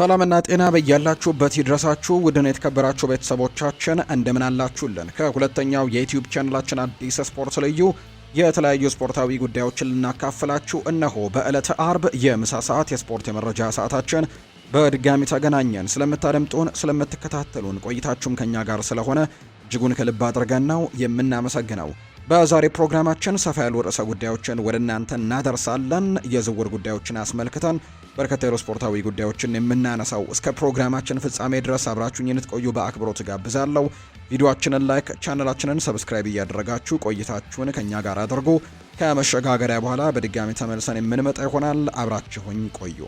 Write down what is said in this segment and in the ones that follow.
ሰላምና ጤና በያላችሁበት ይድረሳችሁ ውድን የተከበራችሁ ቤተሰቦቻችን እንደምን አላችሁልን? ከሁለተኛው የዩቲዩብ ቻናላችን አዲስ ስፖርት ልዩ የተለያዩ ስፖርታዊ ጉዳዮችን ልናካፍላችሁ እነሆ በዕለተ አርብ የምሳ ሰዓት የስፖርት የመረጃ ሰዓታችን በድጋሚ ተገናኘን። ስለምታደምጡን፣ ስለምትከታተሉን ቆይታችሁም ከኛ ጋር ስለሆነ እጅጉን ከልብ አድርገን ነው የምናመሰግነው። በዛሬ ፕሮግራማችን ሰፋ ያሉ ርዕሰ ጉዳዮችን ወደ እናንተ እናደርሳለን። የዝውውር ጉዳዮችን አስመልክተን በርከት ያሉ ስፖርታዊ ጉዳዮችን የምናነሳው እስከ ፕሮግራማችን ፍጻሜ ድረስ አብራችሁኝ እንድትቆዩ በአክብሮት ጋብዛለሁ። ቪዲዮአችንን ላይክ፣ ቻናላችንን ሰብስክራይብ እያደረጋችሁ ቆይታችሁን ከኛ ጋር አድርጉ። ከመሸጋገሪያ በኋላ በድጋሚ ተመልሰን የምንመጣ ይሆናል። አብራችሁኝ ቆዩ።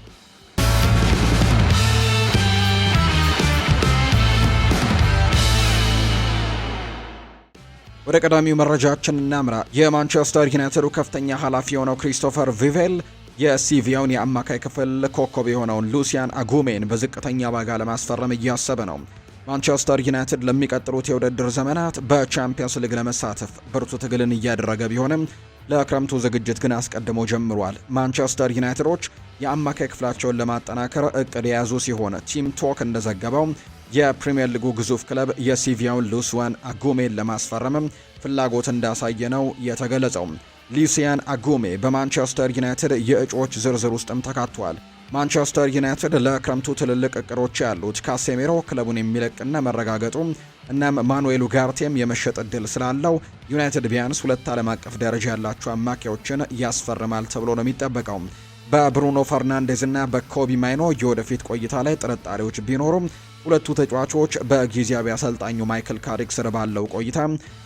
ወደ ቀዳሚው መረጃችን እናምራ። የማንቸስተር ዩናይትዱ ከፍተኛ ኃላፊ የሆነው ክሪስቶፈር ቪቬል የሲቪያውን የአማካይ ክፍል ኮከብ የሆነውን ሉሲያን አጉሜን በዝቅተኛ ዋጋ ለማስፈረም እያሰበ ነው። ማንቸስተር ዩናይትድ ለሚቀጥሉት የውድድር ዘመናት በቻምፒየንስ ሊግ ለመሳተፍ ብርቱ ትግልን እያደረገ ቢሆንም ለክረምቱ ዝግጅት ግን አስቀድሞ ጀምሯል። ማንቸስተር ዩናይትዶች የአማካይ ክፍላቸውን ለማጠናከር እቅድ የያዙ ሲሆን ቲም ቶክ እንደዘገበው የፕሪሚየር ሊጉ ግዙፍ ክለብ የሲቪያውን ሉሲያን አጉሜን ለማስፈረም ፍላጎት እንዳሳየ ነው የተገለጸው። ሉሲያን አጉሜ በማንቸስተር ዩናይትድ የእጩዎች ዝርዝር ውስጥም ተካቷል። ማንቸስተር ዩናይትድ ለክረምቱ ትልልቅ እቅዶች ያሉት ካሴሜሮ ክለቡን የሚለቅና መረጋገጡ እናም ማኑኤል ኡጋርቴም የመሸጥ እድል ስላለው ዩናይትድ ቢያንስ ሁለት ዓለም አቀፍ ደረጃ ያላቸው አማካዮችን ያስፈርማል ተብሎ ነው የሚጠበቀው። በብሩኖ ፈርናንዴዝ እና በኮቢ ማይኖ የወደፊት ቆይታ ላይ ጥርጣሬዎች ቢኖሩም ሁለቱ ተጫዋቾች በጊዜያዊ አሰልጣኙ ማይክል ካሪክ ስር ባለው ቆይታ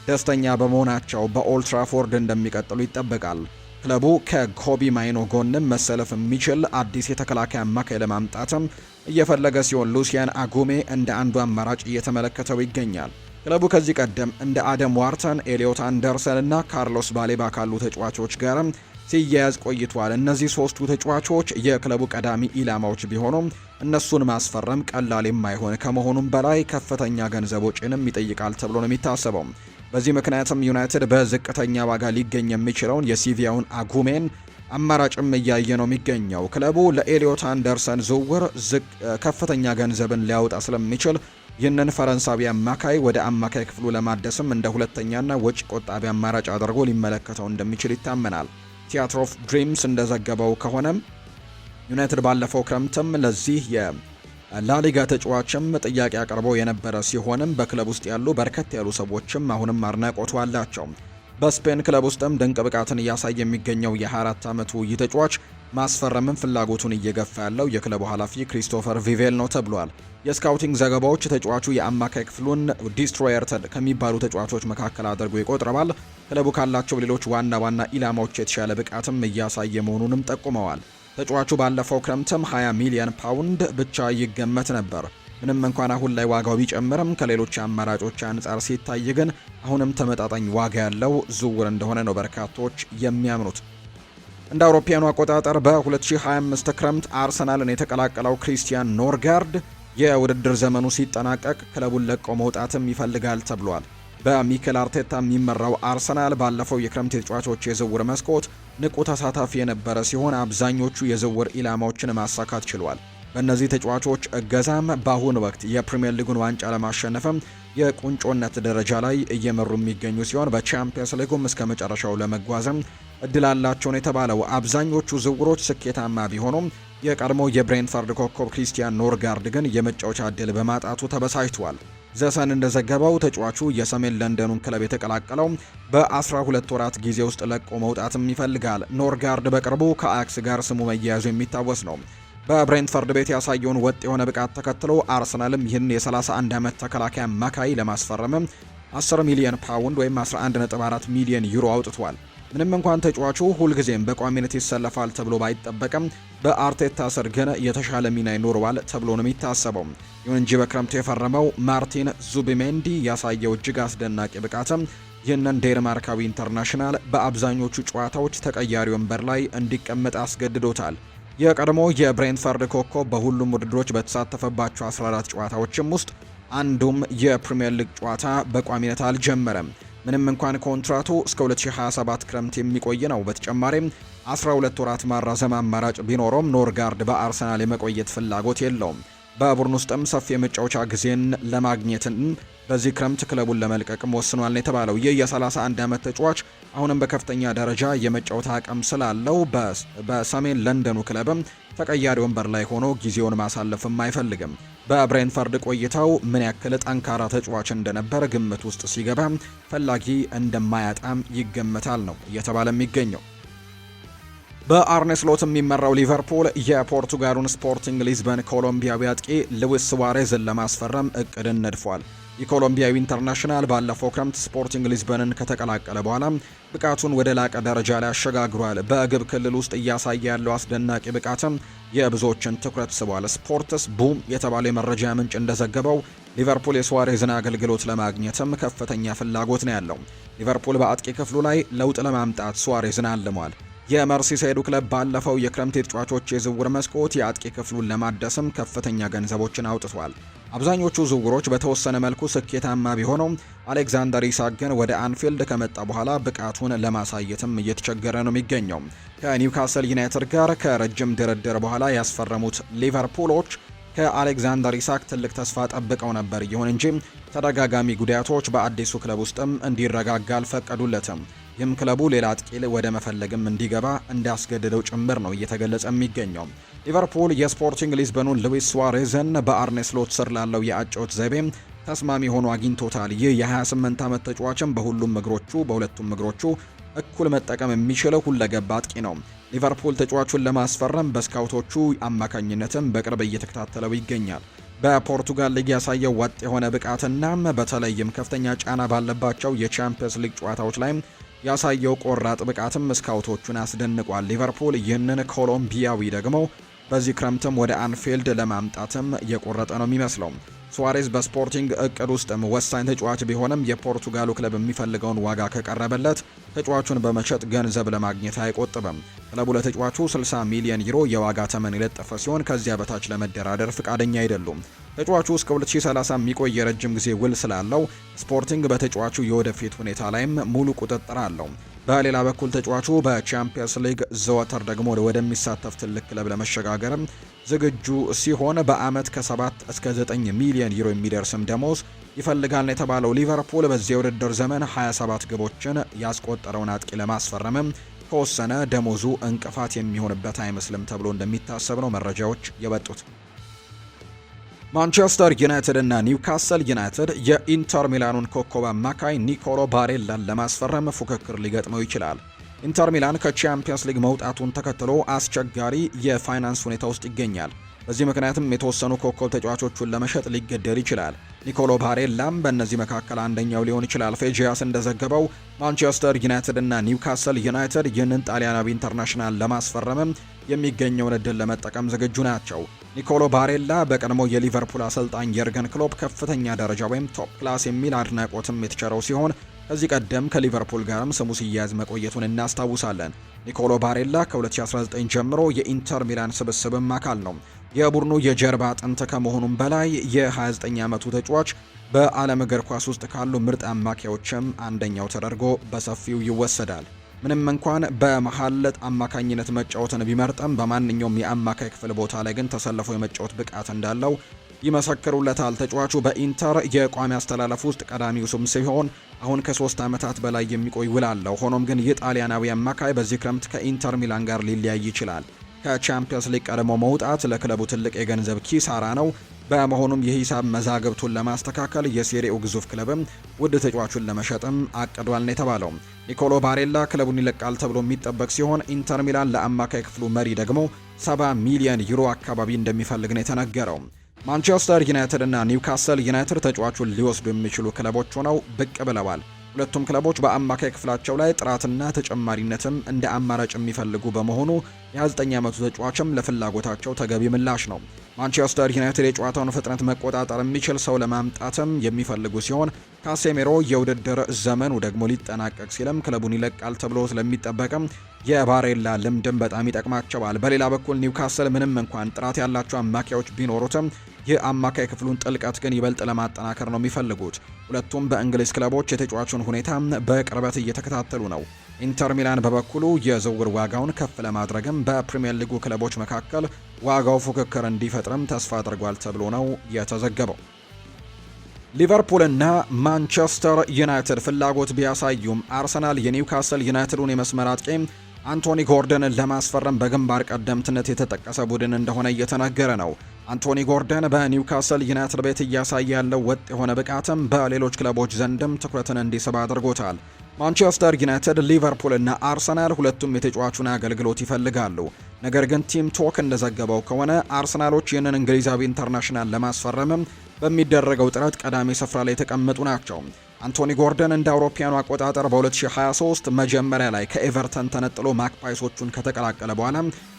ደስተኛ በመሆናቸው በኦልትራፎርድ እንደሚቀጥሉ ይጠበቃል። ክለቡ ከኮቢ ማይኖ ጎንም መሰለፍ የሚችል አዲስ የተከላካይ አማካይ ለማምጣትም እየፈለገ ሲሆን ሉሲያን አጉሜ እንደ አንዱ አማራጭ እየተመለከተው ይገኛል። ክለቡ ከዚህ ቀደም እንደ አደም ዋርተን፣ ኤሊዮት አንደርሰን እና ካርሎስ ባሌባ ካሉ ተጫዋቾች ጋር ሲያያዝ ቆይቷል። እነዚህ ሶስቱ ተጫዋቾች የክለቡ ቀዳሚ ኢላማዎች ቢሆኑም እነሱን ማስፈረም ቀላል የማይሆን ከመሆኑም በላይ ከፍተኛ ገንዘብ ወጪንም ይጠይቃል ተብሎ ነው የሚታሰበው። በዚህ ምክንያትም ዩናይትድ በዝቅተኛ ዋጋ ሊገኝ የሚችለውን የሲቪያውን አጉሜን አማራጭም እያየ ነው የሚገኘው። ክለቡ ለኤሊዮት አንደርሰን ዝውውር ከፍተኛ ገንዘብን ሊያወጣ ስለሚችል ይህንን ፈረንሳዊ አማካይ ወደ አማካይ ክፍሉ ለማደስም እንደ ሁለተኛና ወጪ ቆጣቢ አማራጭ አድርጎ ሊመለከተው እንደሚችል ይታመናል። ቲያትር ኦፍ ድሪምስ እንደዘገበው ከሆነም ዩናይትድ ባለፈው ክረምትም ለዚህ የላሊጋ ተጫዋችም ጥያቄ አቅርበው የነበረ ሲሆንም በክለብ ውስጥ ያሉ በርከት ያሉ ሰዎችም አሁንም አድናቆቱ አላቸው። በስፔን ክለብ ውስጥም ድንቅ ብቃትን እያሳየ የሚገኘው የ24 ዓመቱ ይህ ተጫዋች ማስፈረምን ፍላጎቱን እየገፋ ያለው የክለቡ ኃላፊ ክሪስቶፈር ቪቬል ነው ተብሏል። የስካውቲንግ ዘገባዎች ተጫዋቹ የአማካይ ክፍሉን ዲስትሮየር ከሚባሉ ተጫዋቾች መካከል አድርጎ ይቆጥረዋል። ክለቡ ካላቸው ሌሎች ዋና ኢላማዎች የተሻለ ብቃትም እያሳየ መሆኑንም ጠቁመዋል። ተጫዋቹ ባለፈው ክረምትም 20 ሚሊዮን ፓውንድ ብቻ ይገመት ነበር። ምንም እንኳን አሁን ላይ ዋጋው ቢጨምርም ከሌሎች አማራጮች አንጻር ሲታይ ግን አሁንም ተመጣጣኝ ዋጋ ያለው ዝውውር እንደሆነ ነው በርካቶች የሚያምኑት። እንደ አውሮፓውያኑ አቆጣጠር በ2025 ክረምት አርሰናልን የተቀላቀለው ክሪስቲያን ኖርጋርድ የውድድር ዘመኑ ሲጠናቀቅ ክለቡን ለቆ መውጣትም ይፈልጋል ተብሏል። በሚኬል አርቴታ የሚመራው አርሰናል ባለፈው የክረምት የተጫዋቾች የዝውውር መስኮት ንቁ ተሳታፊ የነበረ ሲሆን አብዛኞቹ የዝውውር ኢላማዎችን ማሳካት ችሏል። በእነዚህ ተጫዋቾች እገዛም በአሁኑ ወቅት የፕሪሚየር ሊጉን ዋንጫ ለማሸነፍም የቁንጮነት ደረጃ ላይ እየመሩ የሚገኙ ሲሆን በቻምፒየንስ ሊጉም እስከ መጨረሻው ለመጓዝም እድል አላቸው ነው የተባለው። አብዛኞቹ ዝውውሮች ስኬታማ ቢሆኑም የቀድሞ የብሬንትፈርድ ኮከብ ክሪስቲያን ኖርጋርድ ግን የመጫወቻ እድል በማጣቱ ተበሳጭቷል። ዘሰን እንደዘገበው ተጫዋቹ የሰሜን ለንደኑን ክለብ የተቀላቀለው በ12 ወራት ጊዜ ውስጥ ለቆ መውጣትም ይፈልጋል። ኖርጋርድ በቅርቡ ከአያክስ ጋር ስሙ መያያዙ የሚታወስ ነው። በብሬንትፈርድ ቤት ያሳየውን ወጥ የሆነ ብቃት ተከትሎ አርሰናልም ይህን የ31 ዓመት ተከላካይ አማካይ ለማስፈረም 10 ሚሊዮን ፓውንድ ወይም 11.4 ሚሊዮን ዩሮ አውጥቷል። ምንም እንኳን ተጫዋቹ ሁልጊዜም በቋሚነት ይሰለፋል ተብሎ ባይጠበቅም በአርቴታ ስር ግን የተሻለ ሚና ይኖረዋል ተብሎ ነው የሚታሰበው። ይሁን እንጂ በክረምቱ የፈረመው ማርቲን ዙቢሜንዲ ያሳየው እጅግ አስደናቂ ብቃትም ይህንን ዴንማርካዊ ኢንተርናሽናል በአብዛኞቹ ጨዋታዎች ተቀያሪ ወንበር ላይ እንዲቀመጥ አስገድዶታል። የቀድሞ የብሬንትፈርድ ኮከብ በሁሉም ውድድሮች በተሳተፈባቸው 14 ጨዋታዎችም ውስጥ አንዱም የፕሪሚየር ሊግ ጨዋታ በቋሚነት አልጀመረም። ምንም እንኳን ኮንትራቱ እስከ 2027 ክረምት የሚቆይ ነው። በተጨማሪም 12 ወራት ማራዘም አማራጭ ቢኖረውም ኖርጋርድ በአርሰናል የመቆየት ፍላጎት የለውም። በቡድን ውስጥም ሰፊ የመጫወቻ ጊዜን ለማግኘትን በዚህ ክረምት ክለቡን ለመልቀቅም ወስኗል ነው የተባለው። ይህ የ31 ዓመት ተጫዋች አሁንም በከፍተኛ ደረጃ የመጫወት አቅም ስላለው በሰሜን ለንደኑ ክለብም ተቀያሪ ወንበር ላይ ሆኖ ጊዜውን ማሳለፍም አይፈልግም። በብሬንፈርድ ቆይታው ምን ያክል ጠንካራ ተጫዋች እንደነበር ግምት ውስጥ ሲገባ ፈላጊ እንደማያጣም ይገመታል ነው እየተባለ የሚገኘው። በአርኔ ስሎት የሚመራው ሊቨርፑል የፖርቱጋሉን ስፖርቲንግ ሊዝበን ኮሎምቢያዊ አጥቂ ሉዊስ ሱዋሬዝን ለማስፈረም እቅድን ነድፏል። የኮሎምቢያዊ ኢንተርናሽናል ባለፈው ክረምት ስፖርቲንግ ሊዝበንን ከተቀላቀለ በኋላ ብቃቱን ወደ ላቀ ደረጃ ላይ አሸጋግሯል። በግብ ክልል ውስጥ እያሳየ ያለው አስደናቂ ብቃትም የብዙዎችን ትኩረት ስቧል። ስፖርትስ ቡም የተባለው የመረጃ ምንጭ እንደዘገበው ሊቨርፑል የሱዋሬዝን አገልግሎት ለማግኘትም ከፍተኛ ፍላጎት ነው ያለው። ሊቨርፑል በአጥቂ ክፍሉ ላይ ለውጥ ለማምጣት ሱዋሬዝን አልሟል። የመርሲሳይዱ ክለብ ባለፈው የክረምት የተጫዋቾች የዝውውር መስኮት የአጥቂ ክፍሉን ለማደስም ከፍተኛ ገንዘቦችን አውጥቷል። አብዛኞቹ ዝውውሮች በተወሰነ መልኩ ስኬታማ ቢሆነው አሌክዛንደር ኢሳክ ግን ወደ አንፊልድ ከመጣ በኋላ ብቃቱን ለማሳየትም እየተቸገረ ነው የሚገኘው። ከኒውካስል ዩናይትድ ጋር ከረጅም ድርድር በኋላ ያስፈረሙት ሊቨርፑሎች ከአሌክዛንደር ኢሳክ ትልቅ ተስፋ ጠብቀው ነበር። ይሁን እንጂ ተደጋጋሚ ጉዳቶች በአዲሱ ክለብ ውስጥም እንዲረጋጋ አልፈቀዱለትም። ይህም ክለቡ ሌላ አጥቂ ወደ መፈለግም እንዲገባ እንዳስገደደው ጭምር ነው እየተገለጸ የሚገኘው። ሊቨርፑል የስፖርቲንግ ሊዝበኑን ሉዊስ ሱዋሬዝን በአርኔ ስሎት ስር ላለው የአጨዋወት ዘይቤ ተስማሚ ሆኖ አግኝቶታል። ይህ የ28 ዓመት ተጫዋችም በሁለቱም እግሮቹ እኩል መጠቀም የሚችለው ሁለገብ አጥቂ ነው። ሊቨርፑል ተጫዋቹን ለማስፈረም በስካውቶቹ አማካኝነትም በቅርብ እየተከታተለው ይገኛል። በፖርቱጋል ሊግ ያሳየው ወጥ የሆነ ብቃትና በተለይም ከፍተኛ ጫና ባለባቸው የቻምፒየንስ ሊግ ጨዋታዎች ላይ ያሳየው ቆራጥ ብቃትም ስካውቶቹን አስደንቋል። ሊቨርፑል ይህንን ኮሎምቢያዊ ደግሞ በዚህ ክረምትም ወደ አንፊልድ ለማምጣትም የቆረጠ ነው የሚመስለው። ሱዋሬዝ በስፖርቲንግ እቅድ ውስጥም ወሳኝ ተጫዋች ቢሆንም የፖርቱጋሉ ክለብ የሚፈልገውን ዋጋ ከቀረበለት ተጫዋቹን በመሸጥ ገንዘብ ለማግኘት አይቆጥብም። ክለቡ ለተጫዋቹ 60 ሚሊዮን ዩሮ የዋጋ ተመን የለጠፈ ሲሆን ከዚያ በታች ለመደራደር ፍቃደኛ አይደሉም። ተጫዋቹ እስከ 2030 የሚቆይ የረጅም ጊዜ ውል ስላለው ስፖርቲንግ በተጫዋቹ የወደፊት ሁኔታ ላይም ሙሉ ቁጥጥር አለው። በሌላ በኩል ተጫዋቹ በቻምፒየንስ ሊግ ዘወትር ደግሞ ወደሚሳተፍ ትልቅ ክለብ ለመሸጋገርም ዝግጁ ሲሆን በአመት ከ7 እስከ 9 ሚሊዮን ዩሮ የሚደርስም ደሞዝ ይፈልጋል የተባለው ሊቨርፑል በዚህ የውድድር ዘመን 27 ግቦችን ያስቆጠረውን አጥቂ ለማስፈረምም ከወሰነ ደሞዙ እንቅፋት የሚሆንበት አይመስልም ተብሎ እንደሚታሰብ ነው መረጃዎች የወጡት። ማንቸስተር ዩናይትድ እና ኒውካስል ዩናይትድ የኢንተር ሚላኑን ኮከብ አማካይ ኒኮሎ ባሬላን ለማስፈረም ፉክክር ሊገጥመው ይችላል። ኢንተር ሚላን ከቻምፒየንስ ሊግ መውጣቱን ተከትሎ አስቸጋሪ የፋይናንስ ሁኔታ ውስጥ ይገኛል። በዚህ ምክንያትም የተወሰኑ ኮከብ ተጫዋቾቹን ለመሸጥ ሊገደድ ይችላል። ኒኮሎ ባሬላም በእነዚህ መካከል አንደኛው ሊሆን ይችላል። ፌጂያስ እንደዘገበው ማንቸስተር ዩናይትድ እና ኒውካስል ዩናይትድ ይህንን ጣሊያናዊ ኢንተርናሽናል ለማስፈረምም የሚገኘውን እድል ለመጠቀም ዝግጁ ናቸው። ኒኮሎ ባሬላ በቀድሞ የሊቨርፑል አሰልጣኝ የርገን ክሎፕ ከፍተኛ ደረጃ ወይም ቶፕ ክላስ የሚል አድናቆትም የተቸረው ሲሆን ከዚህ ቀደም ከሊቨርፑል ጋርም ስሙ ሲያያዝ መቆየቱን እናስታውሳለን። ኒኮሎ ባሬላ ከ2019 ጀምሮ የኢንተር ሚላን ስብስብም አካል ነው። የቡድኑ የጀርባ አጥንት ከመሆኑም በላይ የ29 ዓመቱ ተጫዋች በዓለም እግር ኳስ ውስጥ ካሉ ምርጥ አማካዮችም አንደኛው ተደርጎ በሰፊው ይወሰዳል። ምንም እንኳን በመሐለጥ አማካኝነት መጫወትን ቢመርጥም በማንኛውም የአማካይ ክፍል ቦታ ላይ ግን ተሰልፎ የመጫወት ብቃት እንዳለው ይመሰክሩለታል። ተጫዋቹ በኢንተር የቋሚ አስተላለፍ ውስጥ ቀዳሚው ስም ሲሆን አሁን ከ3 ዓመታት በላይ የሚቆይ ውል አለው። ሆኖም ግን የጣሊያናዊ አማካይ በዚህ ክረምት ከኢንተር ሚላን ጋር ሊለያይ ይችላል። ከቻምፒየንስ ሊግ ቀድሞ መውጣት ለክለቡ ትልቅ የገንዘብ ኪሳራ ነው። በመሆኑም የሂሳብ መዛግብቱን ለማስተካከል የሴሪኤው ግዙፍ ክለብም ውድ ተጫዋቹን ለመሸጥም አቅዷል ነው የተባለው። ኒኮሎ ባሬላ ክለቡን ይለቃል ተብሎ የሚጠበቅ ሲሆን ኢንተር ሚላን ለአማካይ ክፍሉ መሪ ደግሞ 70 ሚሊዮን ዩሮ አካባቢ እንደሚፈልግ ነው የተነገረው። ማንቸስተር ዩናይትድ እና ኒውካስል ዩናይትድ ተጫዋቹን ሊወስዱ የሚችሉ ክለቦች ሆነው ብቅ ብለዋል። ሁለቱም ክለቦች በአማካይ ክፍላቸው ላይ ጥራትና ተጨማሪነትም እንደ አማራጭ የሚፈልጉ በመሆኑ የ29 ዓመቱ ተጫዋችም ለፍላጎታቸው ተገቢ ምላሽ ነው። ማንቸስተር ዩናይትድ የጨዋታውን ፍጥነት መቆጣጠር የሚችል ሰው ለማምጣትም የሚፈልጉ ሲሆን ካሴሜሮ የውድድር ዘመኑ ደግሞ ሊጠናቀቅ ሲልም ክለቡን ይለቃል ተብሎ ስለሚጠበቅም የባሬላ ልምድም በጣም ይጠቅማቸዋል። በሌላ በኩል ኒውካስል ምንም እንኳን ጥራት ያላቸው አማካዮች ቢኖሩትም የአማካይ ክፍሉን ጥልቀት ግን ይበልጥ ለማጠናከር ነው የሚፈልጉት። ሁለቱም በእንግሊዝ ክለቦች የተጫዋቹን ሁኔታ በቅርበት እየተከታተሉ ነው። ኢንተር ሚላን በበኩሉ የዝውውር ዋጋውን ከፍ ለማድረግም በፕሪሚየር ሊጉ ክለቦች መካከል ዋጋው ፉክክር እንዲፈጥርም ተስፋ አድርጓል ተብሎ ነው የተዘገበው። ሊቨርፑልና ማንቸስተር ዩናይትድ ፍላጎት ቢያሳዩም አርሰናል የኒውካስል ዩናይትዱን የመስመር አጥቂ አንቶኒ ጎርደንን ለማስፈረም በግንባር ቀደምትነት የተጠቀሰ ቡድን እንደሆነ እየተነገረ ነው። አንቶኒ ጎርደን በኒውካስል ዩናይትድ ቤት እያሳየ ያለው ወጥ የሆነ ብቃትም በሌሎች ክለቦች ዘንድም ትኩረትን እንዲስብ አድርጎታል። ማንቸስተር ዩናይትድ፣ ሊቨርፑል እና አርሰናል ሁለቱም የተጫዋቹን አገልግሎት ይፈልጋሉ። ነገር ግን ቲም ቶክ እንደዘገበው ከሆነ አርሰናሎች ይህንን እንግሊዛዊ ኢንተርናሽናል ለማስፈረምም በሚደረገው ጥረት ቀዳሚ ስፍራ ላይ የተቀመጡ ናቸው። አንቶኒ ጎርደን እንደ አውሮፓውያኑ አቆጣጠር በ2023 መጀመሪያ ላይ ከኤቨርተን ተነጥሎ ማክፓይሶቹን ከተቀላቀለ በኋላ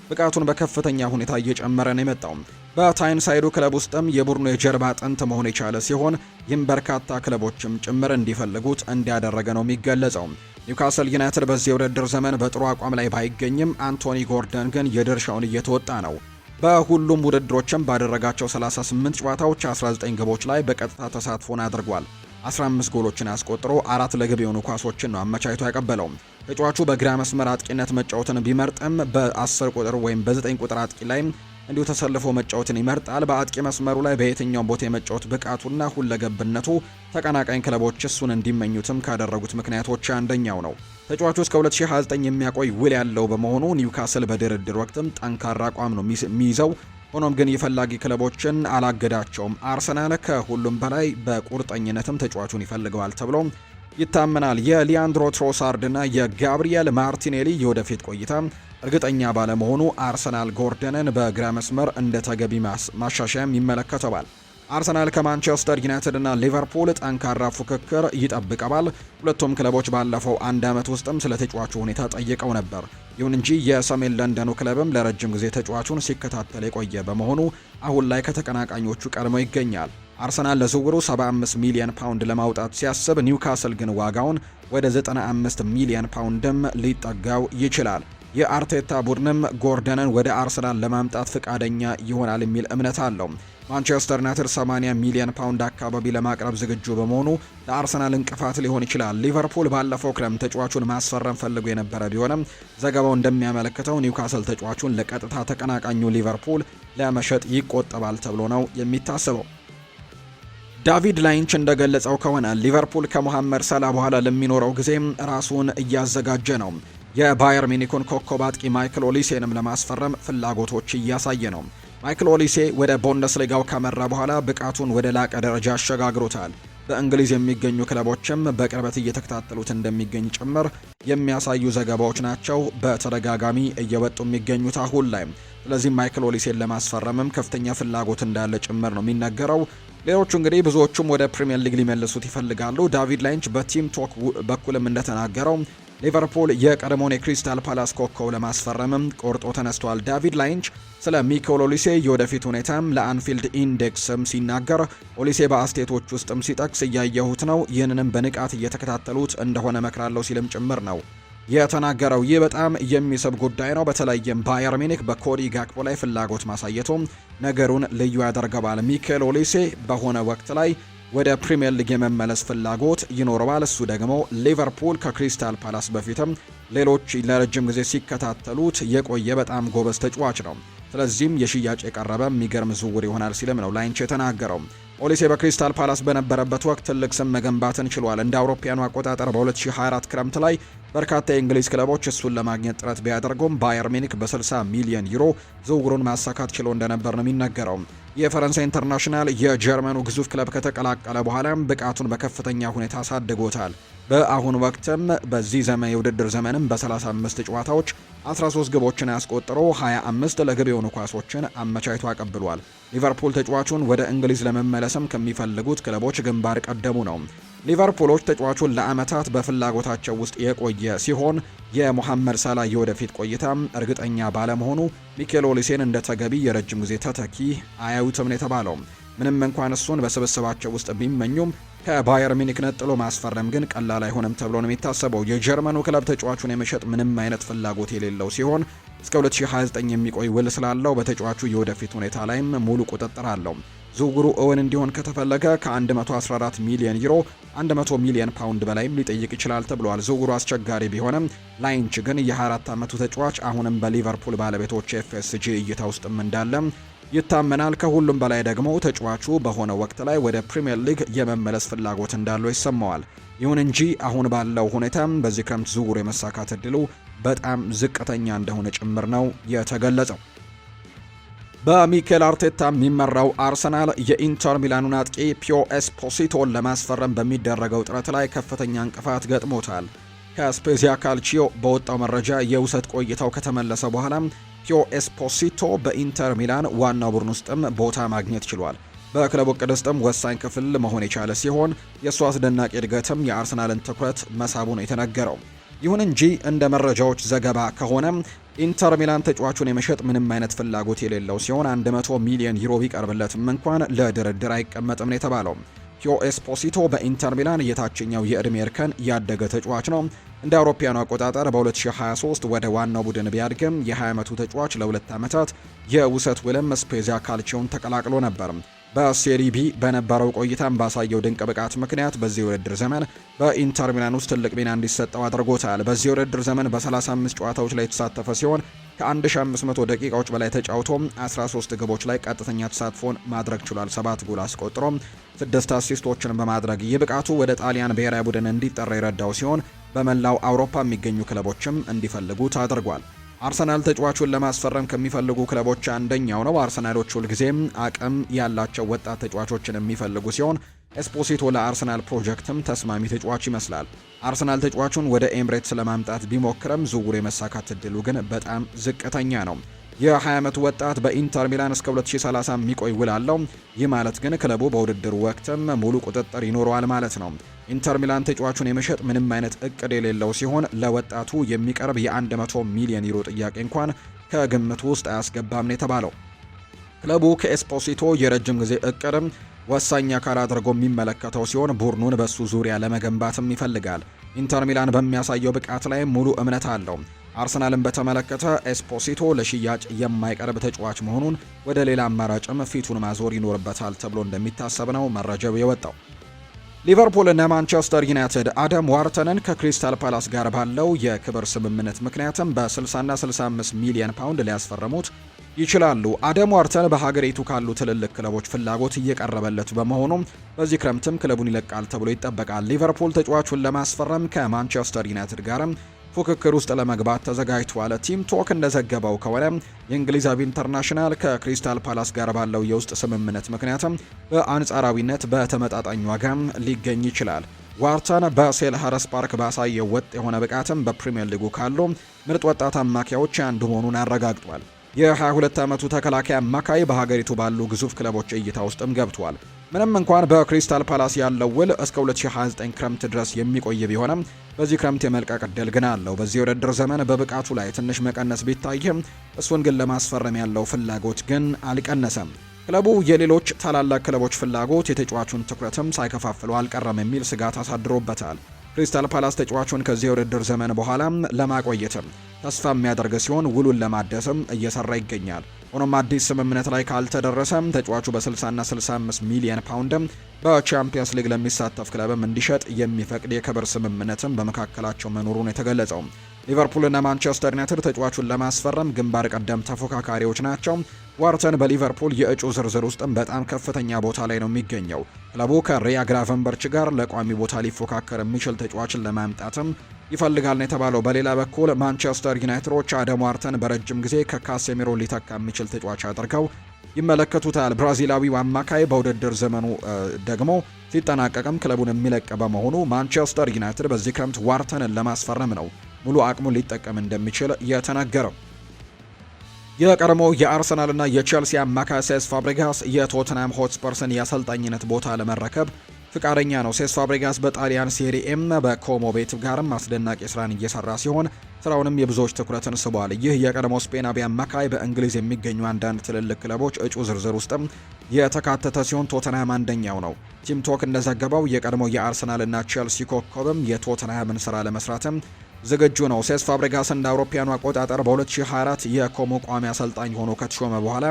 ብቃቱን በከፍተኛ ሁኔታ እየጨመረ ነው የመጣው። በታይንሳይዱ ክለብ ውስጥም የቡድኑ የጀርባ አጥንት መሆን የቻለ ሲሆን ይህም በርካታ ክለቦችም ጭምር እንዲፈልጉት እንዲያደረገ ነው የሚገለጸው። ኒውካስል ዩናይትድ በዚህ የውድድር ዘመን በጥሩ አቋም ላይ ባይገኝም አንቶኒ ጎርደን ግን የድርሻውን እየተወጣ ነው። በሁሉም ውድድሮችም ባደረጋቸው 38 ጨዋታዎች 19 ግቦች ላይ በቀጥታ ተሳትፎን አድርጓል። 15 ጎሎችን አስቆጥሮ 4 ለግብ የሆኑ ኳሶችን ነው አመቻችቶ ያቀበለው። ተጫዋቹ በግራ መስመር አጥቂነት መጫወትን ቢመርጥም በ10 ቁጥር ወይም በ9 ቁጥር አጥቂ ላይ እንዲሁ ተሰልፎ መጫወትን ይመርጣል። በአጥቂ መስመሩ ላይ በየትኛውም ቦታ የመጫወት ብቃቱና ሁለገብነቱ ተቀናቃኝ ክለቦች እሱን እንዲመኙትም ካደረጉት ምክንያቶች አንደኛው ነው። ተጫዋቹ እስከ 2029 የሚያቆይ ውል ያለው በመሆኑ ኒውካስል በድርድር ወቅትም ጠንካራ አቋም ነው የሚይዘው። ሆኖም ግን የፈላጊ ክለቦችን አላገዳቸውም። አርሰናል ከሁሉም በላይ በቁርጠኝነትም ተጫዋቹን ይፈልገዋል ተብሎ ይታመናል። የሊያንድሮ ትሮሳርድና የጋብሪኤል ማርቲኔሊ የወደፊት ቆይታ እርግጠኛ ባለመሆኑ አርሰናል ጎርደንን በግራ መስመር እንደ ተገቢ ማሻሻያም ይመለከተዋል። አርሰናል ከማንቸስተር ዩናይትድ እና ሊቨርፑል ጠንካራ ፉክክር ይጠብቀዋል። ሁለቱም ክለቦች ባለፈው አንድ ዓመት ውስጥም ስለ ተጫዋቹ ሁኔታ ጠይቀው ነበር። ይሁን እንጂ የሰሜን ለንደኑ ክለብም ለረጅም ጊዜ ተጫዋቹን ሲከታተል የቆየ በመሆኑ አሁን ላይ ከተቀናቃኞቹ ቀድሞ ይገኛል። አርሰናል ለዝውውሩ 75 ሚሊዮን ፓውንድ ለማውጣት ሲያስብ፣ ኒውካስል ግን ዋጋውን ወደ 95 ሚሊዮን ፓውንድም ሊጠጋው ይችላል። የአርቴታ ቡድንም ጎርደንን ወደ አርሰናል ለማምጣት ፈቃደኛ ይሆናል የሚል እምነት አለው። ማንቸስተር ዩናይትድ 80 ሚሊዮን ፓውንድ አካባቢ ለማቅረብ ዝግጁ በመሆኑ ለአርሰናል እንቅፋት ሊሆን ይችላል። ሊቨርፑል ባለፈው ክረምት ተጫዋቹን ማስፈረም ፈልጎ የነበረ ቢሆንም ዘገባው እንደሚያመለክተው ኒውካስል ተጫዋቹን ለቀጥታ ተቀናቃኙ ሊቨርፑል ለመሸጥ ይቆጠባል ተብሎ ነው የሚታሰበው። ዳቪድ ላይንች እንደገለጸው ከሆነ ሊቨርፑል ከሞሐመድ ሰላ በኋላ ለሚኖረው ጊዜ ራሱን እያዘጋጀ ነው። የባየር ሚኒኩን ኮከብ አጥቂ ማይክል ኦሊሴንም ለማስፈረም ፍላጎቶች እያሳየ ነው። ማይክል ኦሊሴ ወደ ቡንደስሊጋው ካመራ በኋላ ብቃቱን ወደ ላቀ ደረጃ አሸጋግሮታል። በእንግሊዝ የሚገኙ ክለቦችም በቅርበት እየተከታተሉት እንደሚገኝ ጭምር የሚያሳዩ ዘገባዎች ናቸው በተደጋጋሚ እየወጡ የሚገኙት አሁን ላይ። ስለዚህ ማይክል ኦሊሴን ለማስፈረምም ከፍተኛ ፍላጎት እንዳለ ጭምር ነው የሚነገረው። ሌሎቹ እንግዲህ ብዙዎቹም ወደ ፕሪሚየር ሊግ ሊመልሱት ይፈልጋሉ። ዳቪድ ላይንች በቲም ቶክ በኩልም እንደተናገረው ሊቨርፑል የቀድሞውን የክሪስታል ፓላስ ኮከብ ለማስፈረምም ቆርጦ ተነስቷል። ዳቪድ ላይንች ስለ ሚኬል ኦሊሴ የወደፊት ሁኔታም ለአንፊልድ ኢንዴክስም ሲናገር ኦሊሴ በአስቴቶች ውስጥም ሲጠቅስ እያየሁት ነው፣ ይህንንም በንቃት እየተከታተሉት እንደሆነ መክራለሁ ሲልም ጭምር ነው የተናገረው። ይህ በጣም የሚስብ ጉዳይ ነው። በተለይም ባየር ሚኒክ በኮዲ ጋክፖ ላይ ፍላጎት ማሳየቱ ነገሩን ልዩ ያደርገዋል። ሚኬል ኦሊሴ በሆነ ወቅት ላይ ወደ ፕሪሚየር ሊግ የመመለስ ፍላጎት ይኖረዋል። እሱ ደግሞ ሊቨርፑል ከክሪስታል ፓላስ በፊትም ሌሎች ለረጅም ጊዜ ሲከታተሉት የቆየ በጣም ጎበዝ ተጫዋች ነው። ስለዚህም የሽያጭ የቀረበ የሚገርም ዝውውር ይሆናል ሲልም ነው ላይንች የተናገረው። ኦሊሴ በክሪስታል ፓላስ በነበረበት ወቅት ትልቅ ስም መገንባትን ችሏል። እንደ አውሮፓውያኑ አቆጣጠር በ2024 ክረምት ላይ በርካታ የእንግሊዝ ክለቦች እሱን ለማግኘት ጥረት ቢያደርጉም ባየር ሚኒክ በ60 ሚሊዮን ዩሮ ዝውውሩን ማሳካት ችሎ እንደነበር ነው የሚነገረው። የፈረንሳይ ኢንተርናሽናል የጀርመኑ ግዙፍ ክለብ ከተቀላቀለ በኋላ ብቃቱን በከፍተኛ ሁኔታ አሳድጎታል። በአሁኑ ወቅትም በዚህ ዘመን የውድድር ዘመንም በ35 ጨዋታዎች 13 ግቦችን አስቆጥሮ 25 ለግብ የሆኑ ኳሶችን አመቻችቶ አቀብሏል። ሊቨርፑል ተጫዋቹን ወደ እንግሊዝ ለመመለስም ከሚፈልጉት ክለቦች ግንባር ቀደሙ ነው። ሊቨርፑሎች ተጫዋቹን ለዓመታት በፍላጎታቸው ውስጥ የቆየ ሲሆን የሞሐመድ ሳላ የወደፊት ቆይታም እርግጠኛ ባለመሆኑ ሚኬል ኦሊሴን እንደ ተገቢ የረጅም ጊዜ ተተኪ አያዩትም ነው የተባለው። ምንም እንኳን እሱን በስብስባቸው ውስጥ ቢመኙም ከባየር ሚኒክ ነጥሎ ማስፈረም ግን ቀላል አይሆንም ተብሎ ነው የሚታሰበው። የጀርመኑ ክለብ ተጫዋቹን የመሸጥ ምንም አይነት ፍላጎት የሌለው ሲሆን እስከ 2029 የሚቆይ ውል ስላለው በተጫዋቹ የወደፊት ሁኔታ ላይም ሙሉ ቁጥጥር አለው። ዝውውሩ እውን እንዲሆን ከተፈለገ ከ114 ሚሊዮን ዩሮ 100 ሚሊዮን ፓውንድ በላይም ሊጠይቅ ይችላል ተብሏል። ዝውውሩ አስቸጋሪ ቢሆንም ላይንች ግን የ24 ዓመቱ ተጫዋች አሁንም በሊቨርፑል ባለቤቶች ኤፍኤስጂ እይታ ውስጥም እንዳለ ይታመናል። ከሁሉም በላይ ደግሞ ተጫዋቹ በሆነ ወቅት ላይ ወደ ፕሪሚየር ሊግ የመመለስ ፍላጎት እንዳለው ይሰማዋል። ይሁን እንጂ አሁን ባለው ሁኔታ በዚህ ክረምት ዝውውሩ የመሳካት እድሉ በጣም ዝቅተኛ እንደሆነ ጭምር ነው የተገለጸው። በሚኬል አርቴታ የሚመራው አርሰናል የኢንተር ሚላኑን አጥቂ ፒዮ ኤስፖሲቶን ለማስፈረም በሚደረገው ጥረት ላይ ከፍተኛ እንቅፋት ገጥሞታል። ከስፔዚያ ካልቺዮ በወጣው መረጃ የውሰት ቆይታው ከተመለሰ በኋላ ፒዮ ኤስፖሲቶ በኢንተር ሚላን ዋናው ቡድን ውስጥም ቦታ ማግኘት ችሏል። በክለቡ ዕቅድ ውስጥም ወሳኝ ክፍል መሆን የቻለ ሲሆን የእሱ አስደናቂ እድገትም የአርሰናልን ትኩረት መሳቡ ነው የተነገረው። ይሁን እንጂ እንደ መረጃዎች ዘገባ ከሆነ ኢንተር ሚላን ተጫዋቹን የመሸጥ ምንም አይነት ፍላጎት የሌለው ሲሆን 100 ሚሊዮን ዩሮ ቢቀርብለትም እንኳን ለድርድር አይቀመጥም ነው የተባለው። ፒዮ ኤስፖሲቶ በኢንተር ሚላን የታችኛው የዕድሜ እርከን ያደገ ተጫዋች ነው። እንደ አውሮፓውያኑ አቆጣጠር በ2023 ወደ ዋናው ቡድን ቢያድግም የ20 ዓመቱ ተጫዋች ለ2 ዓመታት የውሰት ውልም ስፔዚያ ካልቺዮን ተቀላቅሎ ነበር። በሴሪ ቢ በነበረው ቆይታም ባሳየው ድንቅ ብቃት ምክንያት በዚህ ውድድር ዘመን በኢንተር ሚላን ውስጥ ትልቅ ሚና እንዲሰጠው አድርጎታል። በዚህ ውድድር ዘመን በ35 ጨዋታዎች ላይ የተሳተፈ ሲሆን ከ1500 ደቂቃዎች በላይ ተጫውቶ 13 ግቦች ላይ ቀጥተኛ ተሳትፎን ማድረግ ችሏል። 7 ጎል አስቆጥሮ 6 አሲስቶችን በማድረግ ይህ ብቃቱ ወደ ጣሊያን ብሔራዊ ቡድን እንዲጠራ የረዳው ሲሆን በመላው አውሮፓ የሚገኙ ክለቦችም እንዲፈልጉት አድርጓል። አርሰናል ተጫዋቹን ለማስፈረም ከሚፈልጉ ክለቦች አንደኛው ነው። አርሰናሎች ሁልጊዜም አቅም ያላቸው ወጣት ተጫዋቾችን የሚፈልጉ ሲሆን ኤስፖሲቶ ለአርሰናል ፕሮጀክትም ተስማሚ ተጫዋች ይመስላል። አርሰናል ተጫዋቹን ወደ ኤምሬትስ ለማምጣት ቢሞክርም ዝውውሩ የመሳካት እድሉ ግን በጣም ዝቅተኛ ነው። የ20 ዓመቱ ወጣት በኢንተር ሚላን እስከ 2030 የሚቆይ ውል አለው። ይህ ማለት ግን ክለቡ በውድድር ወቅትም ሙሉ ቁጥጥር ይኖረዋል ማለት ነው። ኢንተር ሚላን ተጫዋቹን የመሸጥ ምንም አይነት እቅድ የሌለው ሲሆን ለወጣቱ የሚቀርብ የ100 ሚሊዮን ዩሮ ጥያቄ እንኳን ከግምት ውስጥ አያስገባም ነው የተባለው። ክለቡ ከኤስፖሲቶ የረጅም ጊዜ እቅድም ወሳኝ አካል አድርጎ የሚመለከተው ሲሆን ቡድኑን በሱ ዙሪያ ለመገንባትም ይፈልጋል። ኢንተር ሚላን በሚያሳየው ብቃት ላይ ሙሉ እምነት አለው። አርሰናልን በተመለከተ ኤስፖሲቶ ለሽያጭ የማይቀርብ ተጫዋች መሆኑን ወደ ሌላ አማራጭም ፊቱን ማዞር ይኖርበታል ተብሎ እንደሚታሰብ ነው መረጃው የወጣው። ሊቨርፑል እና ማንቸስተር ዩናይትድ አደም ዋርተንን ከክሪስታል ፓላስ ጋር ባለው የክብር ስምምነት ምክንያትም በ60ና 65 ሚሊዮን ፓውንድ ሊያስፈርሙት ይችላሉ። አደም ዋርተን በሀገሪቱ ካሉ ትልልቅ ክለቦች ፍላጎት እየቀረበለት በመሆኑ በዚህ ክረምትም ክለቡን ይለቃል ተብሎ ይጠበቃል። ሊቨርፑል ተጫዋቹን ለማስፈረም ከማንቸስተር ዩናይትድ ጋርም ፉክክር ውስጥ ለመግባት ተዘጋጅቷል። ቲም ቶክ እንደዘገበው ከሆነ የእንግሊዛዊ ኢንተርናሽናል ከክሪስታል ፓላስ ጋር ባለው የውስጥ ስምምነት ምክንያትም በአንጻራዊነት በተመጣጣኝ ዋጋም ሊገኝ ይችላል። ዋርተን በሴልኸርስት ፓርክ ባሳየው ወጥ የሆነ ብቃትም በፕሪሚየር ሊጉ ካሉ ምርጥ ወጣት አማካዮች አንዱ መሆኑን አረጋግጧል። የ22 ዓመቱ ተከላካይ አማካይ በሀገሪቱ ባሉ ግዙፍ ክለቦች እይታ ውስጥም ገብቷል። ምንም እንኳን በክሪስታል ፓላስ ያለው ውል እስከ 2029 ክረምት ድረስ የሚቆይ ቢሆንም በዚህ ክረምት የመልቀቅ ዕድል ግን አለው። በዚህ ውድድር ዘመን በብቃቱ ላይ ትንሽ መቀነስ ቢታይም እሱን ግን ለማስፈረም ያለው ፍላጎት ግን አልቀነሰም። ክለቡ የሌሎች ታላላቅ ክለቦች ፍላጎት የተጫዋቹን ትኩረትም ሳይከፋፍለው አልቀረም የሚል ስጋት አሳድሮበታል። ክሪስታል ፓላስ ተጫዋቹን ከዚህ የውድድር ዘመን በኋላ ለማቆየትም ተስፋ የሚያደርግ ሲሆን ውሉን ለማደስም እየሰራ ይገኛል። ሆኖም አዲስ ስምምነት ላይ ካልተደረሰም ተጫዋቹ በ60ና 65 ሚሊዮን ፓውንድም በቻምፒየንስ ሊግ ለሚሳተፍ ክለብም እንዲሸጥ የሚፈቅድ የክብር ስምምነትም በመካከላቸው መኖሩን የተገለጸው። ሊቨርፑልና ማንቸስተር ዩናይትድ ተጫዋቹን ለማስፈረም ግንባር ቀደም ተፎካካሪዎች ናቸው። ዋርተን በሊቨርፑል የእጩ ዝርዝር ውስጥም በጣም ከፍተኛ ቦታ ላይ ነው የሚገኘው። ክለቡ ከሪያ ግራቨንበርች ጋር ለቋሚ ቦታ ሊፎካከር የሚችል ተጫዋችን ለማምጣትም ይፈልጋል ነው የተባለው። በሌላ በኩል ማንቸስተር ዩናይትዶች አደም ዋርተን በረጅም ጊዜ ከካሴሚሮ ሊተካ የሚችል ተጫዋች አድርገው ይመለከቱታል። ብራዚላዊው አማካይ በውድድር ዘመኑ ደግሞ ሲጠናቀቅም ክለቡን የሚለቅ በመሆኑ ማንቸስተር ዩናይትድ በዚህ ክረምት ዋርተንን ለማስፈረም ነው ሙሉ አቅሙን ሊጠቀም እንደሚችል የተነገረው። የቀድሞው የአርሰናልና የቼልሲ አማካይ ሴስ ፋብሪጋስ የቶተንሃም ሆትስፐርስን የአሰልጣኝነት ቦታ ለመረከብ ፍቃደኛ ነው። ሴስ ፋብሪጋስ በጣሊያን ሴሪ ኤም በኮሞ ቤት ጋርም አስደናቂ ስራን እየሰራ ሲሆን ስራውንም የብዙዎች ትኩረትን ስቧል። ይህ የቀድሞ ስፔናዊ አማካይ በእንግሊዝ የሚገኙ አንዳንድ ትልልቅ ክለቦች እጩ ዝርዝር ውስጥም የተካተተ ሲሆን ቶተንሃም አንደኛው ነው። ቲም ቶክ እንደዘገበው የቀድሞ የአርሰናልና ቼልሲ ኮከብም የቶተንሃምን ስራ ለመስራትም ዝግጁ ነው። ሴስ ፋብሪጋስ እንደ አውሮፓውያኑ አቆጣጠር በ2024 የኮሞ ቋሚ አሰልጣኝ ሆኖ ከተሾመ በኋላ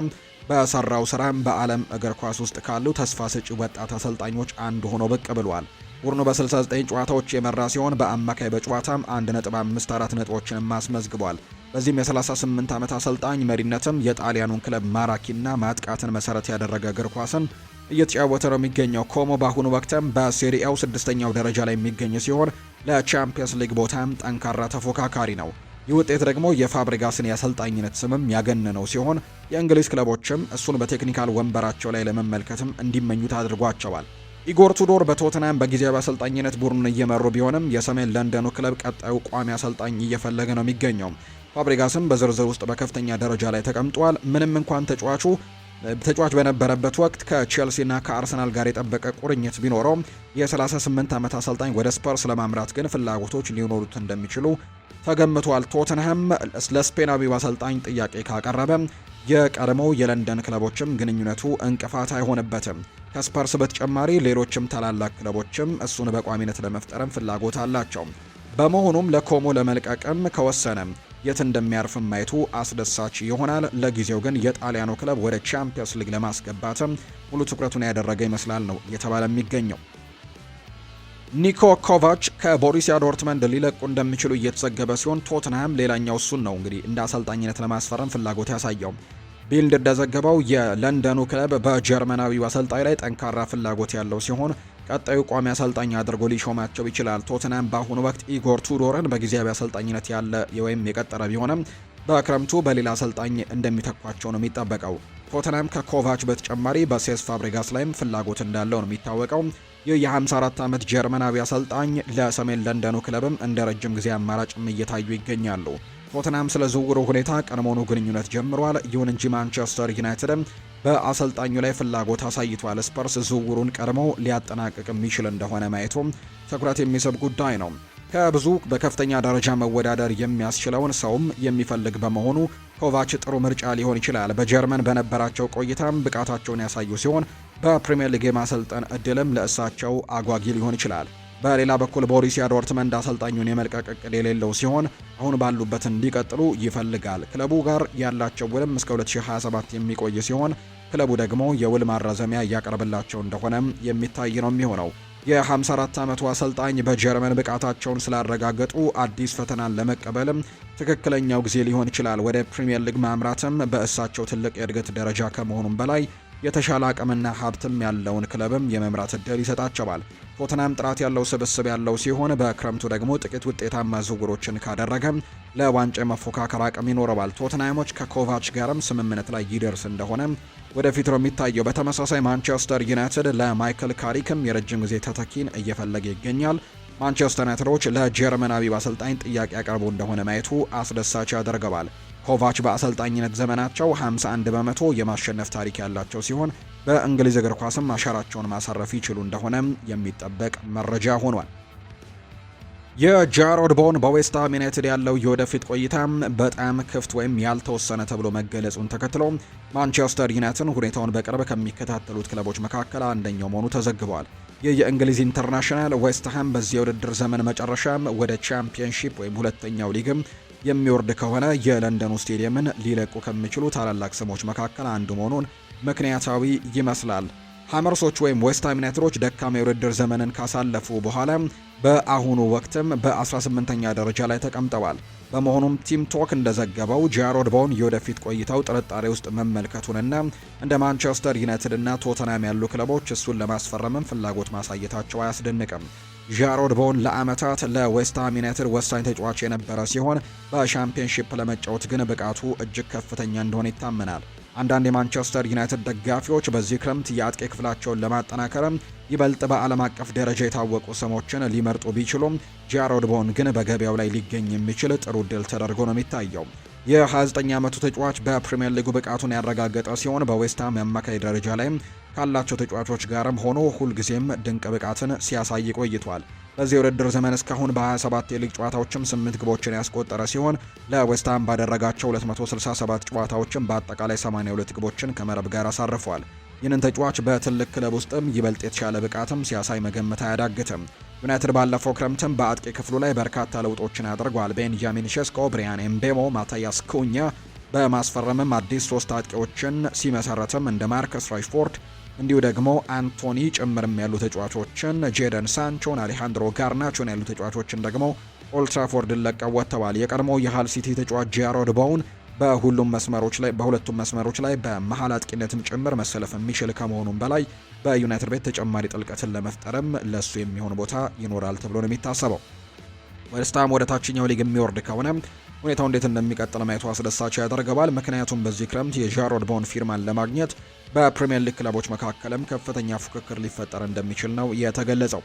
በሰራው ስራም በዓለም እግር ኳስ ውስጥ ካሉ ተስፋ ሰጪ ወጣት አሰልጣኞች አንዱ ሆኖ ብቅ ብሏል። ቡድኑ በ69 ጨዋታዎች የመራ ሲሆን በአማካይ በጨዋታም 1.54 ነጥቦችን አስመዝግቧል። በዚህም የ38 ዓመት አሰልጣኝ መሪነትም የጣሊያኑን ክለብ ማራኪና ማጥቃትን መሰረት ያደረገ እግር ኳስን እየተጫወተ ነው የሚገኘው። ኮሞ በአሁኑ ወቅትም በሴሪኤው 6ኛው ደረጃ ላይ የሚገኝ ሲሆን ለቻምፒየንስ ሊግ ቦታም ጠንካራ ተፎካካሪ ነው። ይህ ውጤት ደግሞ የፋብሪጋስን የአሰልጣኝነት ስምም ያገነነው ሲሆን የእንግሊዝ ክለቦችም እሱን በቴክኒካል ወንበራቸው ላይ ለመመልከትም እንዲመኙት አድርጓቸዋል። ኢጎር ቱዶር በቶተንሃም በጊዜያዊ አሰልጣኝነት ቡድኑን እየመሩ ቢሆንም የሰሜን ለንደኑ ክለብ ቀጣዩ ቋሚ አሰልጣኝ እየፈለገ ነው የሚገኘው። ፋብሪጋስም በዝርዝር ውስጥ በከፍተኛ ደረጃ ላይ ተቀምጧል። ምንም እንኳን ተጫዋች በነበረበት ወቅት ከቼልሲና ከአርሰናል ጋር የጠበቀ ቁርኝት ቢኖረውም የ38 ዓመት አሰልጣኝ ወደ ስፐርስ ለማምራት ግን ፍላጎቶች ሊኖሩት እንደሚችሉ ተገምቷል። ቶተንሃም ለስፔናዊው አሰልጣኝ ጥያቄ ካቀረበ የቀድሞው የለንደን ክለቦችም ግንኙነቱ እንቅፋት አይሆንበትም። ከስፐርስ በተጨማሪ ሌሎችም ታላላቅ ክለቦችም እሱን በቋሚነት ለመፍጠርም ፍላጎት አላቸው። በመሆኑም ለኮሞ ለመልቀቅም ከወሰነ የት እንደሚያርፍም ማየቱ አስደሳች ይሆናል። ለጊዜው ግን የጣሊያኑ ክለብ ወደ ቻምፒየንስ ሊግ ለማስገባትም ሙሉ ትኩረቱን ያደረገ ይመስላል ነው እየተባለ የሚገኘው። ኒኮ ኮቫች ከቦሩሲያ ዶርትመንድ ሊለቁ እንደሚችሉ እየተዘገበ ሲሆን ቶትንሃም ሌላኛው እሱን ነው እንግዲህ እንደ አሰልጣኝነት ለማስፈረም ፍላጎት ያሳየው። ቢልድ እንደዘገበው የለንደኑ ክለብ በጀርመናዊው አሰልጣኝ ላይ ጠንካራ ፍላጎት ያለው ሲሆን ቀጣዩ ቋሚ አሰልጣኝ አድርጎ ሊሾማቸው ይችላል። ቶትንሃም በአሁኑ ወቅት ኢጎር ቱዶርን በጊዜያዊ አሰልጣኝነት ያለ ወይም የቀጠረ ቢሆንም በክረምቱ በሌላ አሰልጣኝ እንደሚተኳቸው ነው የሚጠበቀው። ቶትንሃም ከኮቫች በተጨማሪ በሴስ ፋብሪጋስ ላይም ፍላጎት እንዳለው ነው የሚታወቀው። ይህ የ54 ዓመት ጀርመናዊ አሰልጣኝ ለሰሜን ለንደኑ ክለብም እንደ ረጅም ጊዜ አማራጭም እየታዩ ይገኛሉ። ቶትንሃም ስለ ዝውውሩ ሁኔታ ቀድሞውኑ ግንኙነት ጀምሯል። ይሁን እንጂ ማንቸስተር ዩናይትድም በአሰልጣኙ ላይ ፍላጎት አሳይቷል። ስፐርስ ዝውውሩን ቀድሞ ሊያጠናቅቅ የሚችል እንደሆነ ማየቱም ትኩረት የሚስብ ጉዳይ ነው። ከብዙ በከፍተኛ ደረጃ መወዳደር የሚያስችለውን ሰውም የሚፈልግ በመሆኑ ኮቫች ጥሩ ምርጫ ሊሆን ይችላል። በጀርመን በነበራቸው ቆይታም ብቃታቸውን ያሳዩ ሲሆን በፕሪሚየር ሊግ የማሰልጠን እድልም ለእሳቸው አጓጊ ሊሆን ይችላል። በሌላ በኩል ቦሩሲያ ዶርትመንድ አሰልጣኙን የመልቀቅ እቅድ የሌለው ሲሆን አሁን ባሉበት እንዲቀጥሉ ይፈልጋል። ክለቡ ጋር ያላቸው ውልም እስከ 2027 የሚቆይ ሲሆን ክለቡ ደግሞ የውል ማራዘሚያ እያቀረበላቸው እንደሆነም የሚታይ ነው የሚሆነው። የ54 ዓመቱ አሰልጣኝ በጀርመን ብቃታቸውን ስላረጋገጡ አዲስ ፈተናን ለመቀበልም ትክክለኛው ጊዜ ሊሆን ይችላል። ወደ ፕሪሚየር ሊግ ማምራትም በእሳቸው ትልቅ የእድገት ደረጃ ከመሆኑም በላይ የተሻለ አቅምና ሀብትም ያለውን ክለብም የመምራት እድል ይሰጣቸዋል። ቶትናም ጥራት ያለው ስብስብ ያለው ሲሆን በክረምቱ ደግሞ ጥቂት ውጤታማ ዝውውሮችን ካደረገ ለዋንጫ መፎካከር አቅም ይኖረዋል። ቶትናሞች ከኮቫች ጋርም ስምምነት ላይ ይደርስ እንደሆነ ወደፊት ነው የሚታየው። በተመሳሳይ ማንቸስተር ዩናይትድ ለማይክል ካሪክም የረጅም ጊዜ ተተኪን እየፈለገ ይገኛል። ማንቸስተር ዩናይትዶች ለጀርመናዊ አሰልጣኝ ጥያቄ ያቀርቡ እንደሆነ ማየቱ አስደሳች ያደርገዋል። ኮቫች በአሰልጣኝነት ዘመናቸው 51 በመቶ የማሸነፍ ታሪክ ያላቸው ሲሆን በእንግሊዝ እግር ኳስም አሻራቸውን ማሳረፍ ይችሉ እንደሆነም የሚጠበቅ መረጃ ሆኗል። የጃሮድ ቦን በዌስትሃም ዩናይትድ ያለው የወደፊት ቆይታም በጣም ክፍት ወይም ያልተወሰነ ተብሎ መገለጹን ተከትሎ ማንቸስተር ዩናይትድ ሁኔታውን በቅርብ ከሚከታተሉት ክለቦች መካከል አንደኛው መሆኑ ተዘግቧል። ይህ የእንግሊዝ ኢንተርናሽናል ዌስትሃም በዚህ የውድድር ዘመን መጨረሻም ወደ ቻምፒየንሺፕ ወይም ሁለተኛው ሊግም የሚወርድ ከሆነ የለንደኑ ስቴዲየምን ሊለቁ ከሚችሉ ታላላቅ ስሞች መካከል አንዱ መሆኑን ምክንያታዊ ይመስላል። ሃመርሶች ወይም ዌስትሃም ዩናይትዶች ደካማ የውድድር ዘመንን ካሳለፉ በኋላ በአሁኑ ወቅትም በ18ኛ ደረጃ ላይ ተቀምጠዋል። በመሆኑም ቲም ቶክ እንደዘገበው ጃሮድ ቦን የወደፊት ቆይታው ጥርጣሬ ውስጥ መመልከቱንና እንደ ማንቸስተር ዩናይትድ እና ቶተናም ያሉ ክለቦች እሱን ለማስፈረምም ፍላጎት ማሳየታቸው አያስደንቅም። ጃሮድ ቦን ለዓመታት ለዌስትሃም ዩናይትድ ወሳኝ ተጫዋች የነበረ ሲሆን በሻምፒየንሺፕ ለመጫወት ግን ብቃቱ እጅግ ከፍተኛ እንደሆነ ይታመናል። አንዳንድ የማንቸስተር ዩናይትድ ደጋፊዎች በዚህ ክረምት የአጥቂ ክፍላቸውን ለማጠናከርም ይበልጥ በዓለም አቀፍ ደረጃ የታወቁ ስሞችን ሊመርጡ ቢችሉም ጃሮድ ቦን ግን በገበያው ላይ ሊገኝ የሚችል ጥሩ ዕድል ተደርጎ ነው የሚታየው። የ29 ዓመቱ ተጫዋች በፕሪሚየር ሊጉ ብቃቱን ያረጋገጠ ሲሆን በዌስትሃም የአማካይ ደረጃ ላይ ካላቸው ተጫዋቾች ጋርም ሆኖ ሁልጊዜም ድንቅ ብቃትን ሲያሳይ ቆይቷል። በዚህ የውድድር ዘመን እስካሁን በ27 የሊግ ጨዋታዎችም 8 ግቦችን ያስቆጠረ ሲሆን ለዌስትሃም ባደረጋቸው 267 ጨዋታዎችም በአጠቃላይ 82 ግቦችን ከመረብ ጋር አሳርፏል። ይህንን ተጫዋች በትልቅ ክለብ ውስጥም ይበልጥ የተሻለ ብቃትም ሲያሳይ መገመት አያዳግትም። ዩናይትድ ባለፈው ክረምትም በአጥቂ ክፍሉ ላይ በርካታ ለውጦችን አድርጓል። ቤንጃሚን ሼስኮ፣ ብሪያን ኤምቤሞ፣ ማታያስ ኩኛ፣ በማስፈረምም አዲስ 3 አጥቂዎችን ሲመሰረትም እንደ ማርከስ ራሽፎርድ እንዲሁ ደግሞ አንቶኒ ጭምርም ያሉ ተጫዋቾችን ጄደን ሳንቾን፣ አሌሃንድሮ ጋርናቾን ያሉ ተጫዋቾችን ደግሞ ኦልትራፎርድን ለቀው ወጥተዋል። የቀድሞው የሃል ሲቲ ተጫዋች ጃሮድ ቦውን በሁለቱም መስመሮች ላይ በመሃል አጥቂነትም ጭምር መሰለፍ የሚችል ከመሆኑም በላይ በዩናይትድ ቤት ተጨማሪ ጥልቀትን ለመፍጠርም ለሱ የሚሆን ቦታ ይኖራል ተብሎ ነው የሚታሰበው። ዌስትሃም ወደ ታችኛው ሊግ የሚወርድ ከሆነ ሁኔታው እንዴት እንደሚቀጥል ማየቱ አስደሳች ያደርገዋል። ምክንያቱም በዚህ ክረምት የጃሮድ ቦውን ፊርማን ለማግኘት በፕሪሚየር ሊግ ክለቦች መካከልም ከፍተኛ ፉክክር ሊፈጠር እንደሚችል ነው የተገለጸው።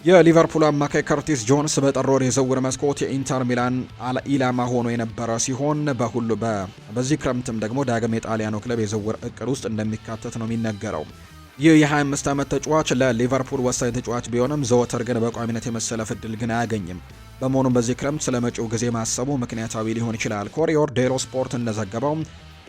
የሊቨርፑል አማካይ ከርቲስ ጆንስ በጥር ወር የዝውውር መስኮት የኢንተር ሚላን ኢላማ ሆኖ የነበረ ሲሆን በዚህ ክረምትም ደግሞ ዳግም የጣሊያኑ ክለብ የዝውውር እቅድ ውስጥ እንደሚካተት ነው የሚነገረው። ይህ የ25 ዓመት ተጫዋች ለሊቨርፑል ወሳኝ ተጫዋች ቢሆንም ዘወትር ግን በቋሚነት የመሰለፍ እድል ግን አያገኝም። በመሆኑም በዚህ ክረምት ስለ መጪው ጊዜ ማሰቡ ምክንያታዊ ሊሆን ይችላል። ኮሪዮር ዴሎ ስፖርት እንደዘገበው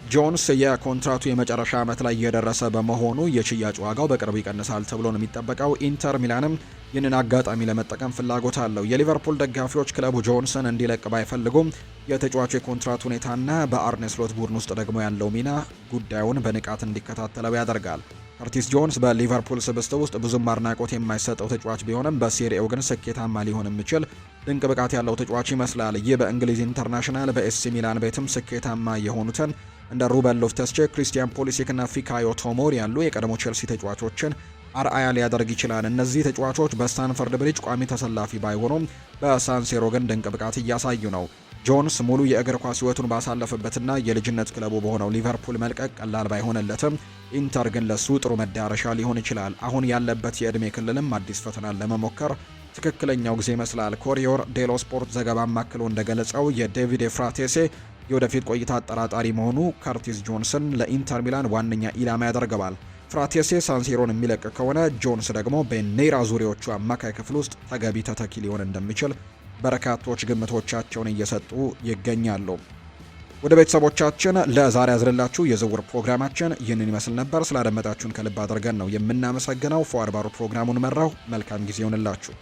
ጆንስ የኮንትራቱ የመጨረሻ ዓመት ላይ እየደረሰ በመሆኑ የሽያጭ ዋጋው በቅርቡ ይቀንሳል ተብሎ ነው የሚጠበቀው። ኢንተር ሚላንም ይህንን አጋጣሚ ለመጠቀም ፍላጎት አለው። የሊቨርፑል ደጋፊዎች ክለቡ ጆንስን እንዲለቅ ባይፈልጉም የተጫዋቹ የኮንትራት ሁኔታና በአርኔ ስሎት ቡድን ውስጥ ደግሞ ያለው ሚና ጉዳዩን በንቃት እንዲከታተለው ያደርጋል። ከርቲስ ጆንስ በሊቨርፑል ስብስብ ውስጥ ብዙም አድናቆት የማይሰጠው ተጫዋች ቢሆንም በሴሪኤው ግን ስኬታማ ሊሆን የሚችል ድንቅ ብቃት ያለው ተጫዋች ይመስላል። ይህ በእንግሊዝ ኢንተርናሽናል በኤሲ ሚላን ቤትም ስኬታማ የሆኑትን እንደ ሩበን ሎፍተስ ቼክ፣ ክሪስቲያን ፖሊሲክ እና ፊካዮ ቶሞሪ ያሉ የቀድሞ ቼልሲ ተጫዋቾችን አርአያ ሊያደርግ ይችላል። እነዚህ ተጫዋቾች በስታንፈርድ ብሪጅ ቋሚ ተሰላፊ ባይሆኑም በሳንሴሮ ግን ድንቅ ብቃት እያሳዩ ነው። ጆንስ ሙሉ የእግር ኳስ ሕይወቱን ባሳለፈበትና የልጅነት ክለቡ በሆነው ሊቨርፑል መልቀቅ ቀላል ባይሆንለትም ኢንተር ግን ለሱ ጥሩ መዳረሻ ሊሆን ይችላል። አሁን ያለበት የዕድሜ ክልልም አዲስ ፈተናን ለመሞከር ትክክለኛው ጊዜ ይመስላል። ኮሪዮር ዴሎ ስፖርት ዘገባ ማክሎ እንደገለጸው የዴቪድ ፍራቴሴ የወደፊት ቆይታ አጠራጣሪ መሆኑ ከርቲስ ጆንስን ለኢንተር ሚላን ዋነኛ ኢላማ ያደርገዋል። ፍራቴሴ ሳንሲሮን የሚለቅ ከሆነ ጆንስ ደግሞ በኔራ ዙሪያዎቹ አማካይ ክፍል ውስጥ ተገቢ ተተኪ ሊሆን እንደሚችል በርካቶች ግምቶቻቸውን እየሰጡ ይገኛሉ። ወደ ቤተሰቦቻችን ለዛሬ ያዝንላችሁ የዝውውር ፕሮግራማችን ይህንን ይመስል ነበር። ስላደመጣችሁን ከልብ አድርገን ነው የምናመሰግነው። ፏር ባሩ ፕሮግራሙን መራው። መልካም ጊዜ ይሆንላችሁ።